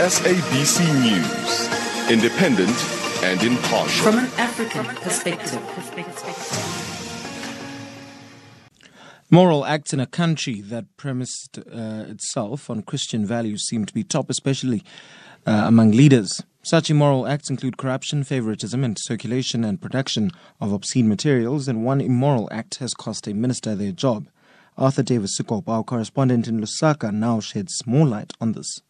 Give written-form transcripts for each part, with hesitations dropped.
SABC News, independent and impartial. From an African perspective. Moral acts in a country that premised itself on Christian values seem to be top, especially among leaders. Such immoral acts include corruption, favoritism, and circulation and production of obscene materials, and one immoral act has cost a minister their job. Arthur Davis Sukop, our correspondent in Lusaka, now sheds more light on this.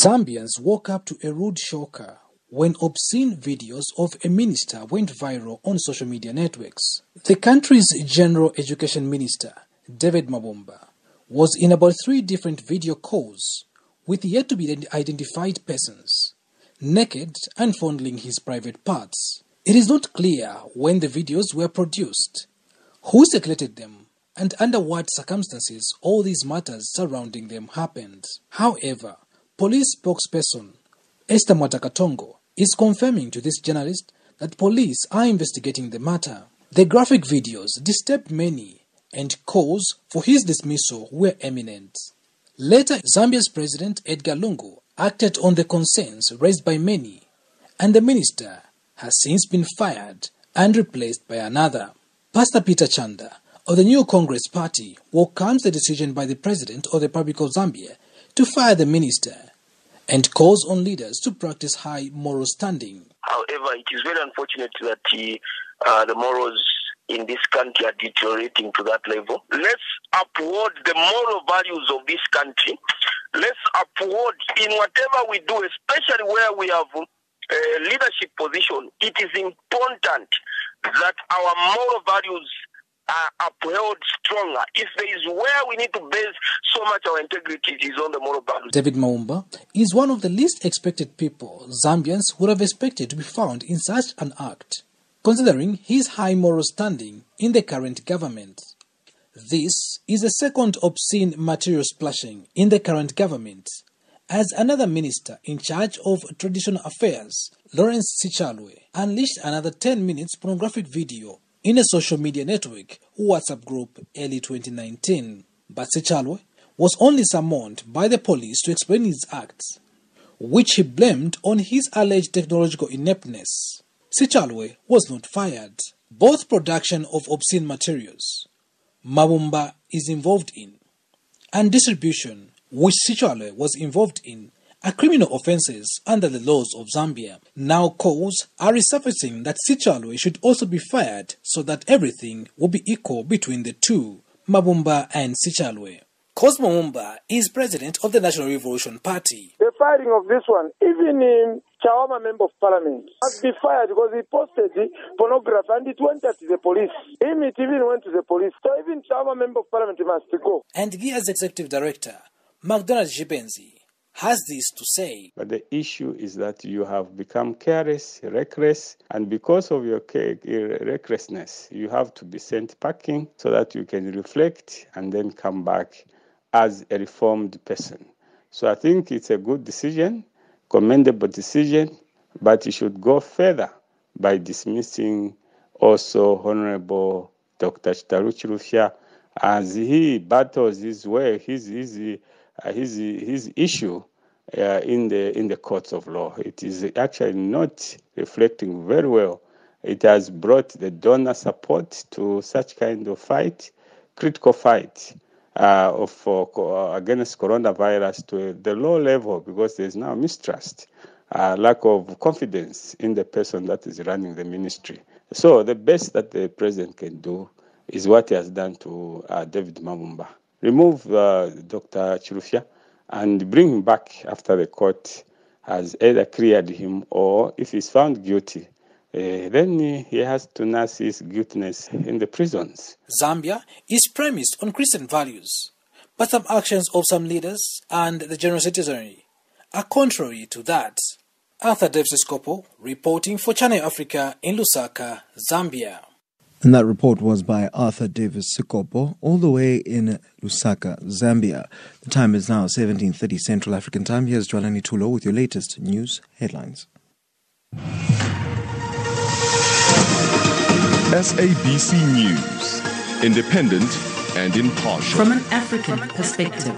Zambians woke up to a rude shocker when obscene videos of a minister went viral on social media networks. The country's General Education Minister, David Mabumba, was in about 3 different video calls with yet to be identified persons, naked and fondling his private parts. It is not clear when the videos were produced, who circulated them, and under what circumstances all these matters surrounding them happened. However, police spokesperson Esther Mwatakatongo is confirming to this journalist that police are investigating the matter. The graphic videos disturbed many, and calls for his dismissal were imminent. Later, Zambia's President Edgar Lungu acted on the concerns raised by many, and the minister has since been fired and replaced by another. Pastor Peter Chanda of the New Congress Party welcomes the decision by the President of the Republic of Zambia to fire the minister and calls on leaders to practice high moral standing. However, it is very unfortunate that the morals in this country are deteriorating to that level. Let's uphold the moral values of this country. Let's uphold in whatever we do, especially where we have a leadership position. It is important that our moral values are upheld stronger. If there is where we need to base so much our integrity, it is on the moral values. David Mabumba is one of the least expected people Zambians would have expected to be found in such an act, considering his high moral standing in the current government. This is the second obscene material splashing in the current government, as another minister in charge of traditional affairs, Lawrence Sichalwe, unleashed another 10 minutes pornographic video in a social media network WhatsApp group early 2019. But Sichalwe was only summoned by the police to explain his acts, which he blamed on his alleged technological ineptness. Sichalwe was not fired. Both production of obscene materials Mabumba is involved in and distribution, which Sichalwe was involved in, are criminal offences under the laws of Zambia. Now calls are resurfacing that Sichalwe should also be fired so that everything will be equal between the two, Mabumba and Sichalwe. Cosmo Mumba is president of the National Revolution Party. The firing of this one, even in Chawama Member of Parliament, must be fired because he posted the pornography and it went to the police. It even went to the police. So even Chawama Member of Parliament must go. And GIA's Executive Director, McDonald Jibenzi, has this to say. But the issue is that you have become careless, reckless, and because of your recklessness, you have to be sent packing so that you can reflect and then come back as a reformed person. So I think it's a good decision, commendable decision, but you should go further by dismissing also Honorable Dr. Chitaru Chirufya as he battles his way, his issue in the courts of law. It is actually not reflecting very well. It has brought the donor support to such kind of fight, critical fight against coronavirus to the low level because there's now mistrust, lack of confidence in the person that is running the ministry. So the best that the president can do is what he has done to David Mabumba. Remove Dr. Chirufya and bring him back after the court has either cleared him or if he's found guilty, then he has to nurse his guiltiness in the prisons. Zambia is premised on Christian values, but some actions of some leaders and the general citizenry are contrary to that. Arthur Davis Sukop reporting for Channel Africa in Lusaka, Zambia. And that report was by Arthur Davis Sukop, all the way in Lusaka, Zambia. The time is now 17:30 Central African Time. Here's Jwalani Tulo with your latest news headlines. SABC News, independent and impartial. From an African perspective.